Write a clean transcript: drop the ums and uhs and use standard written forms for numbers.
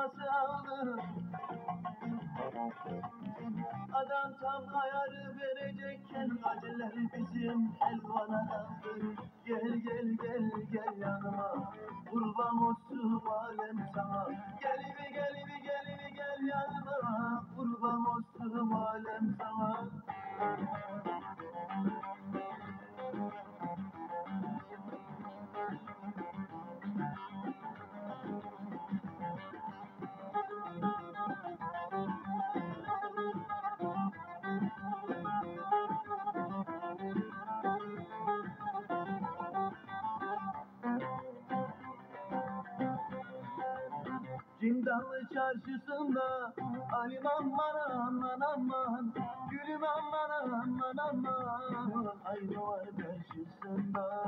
elması aldı. Adam tam ayarı verecekken acılar bizim elvana kaldı. Gel gel gel gel yanıma, kurban olsun alem sana. Gel bir gel bir gel bir gel yanıma, kurban olsun alem sana. Zindanlı çarşısında alim aman aman aman, gülüm aman aman aman, aynı var karşısında.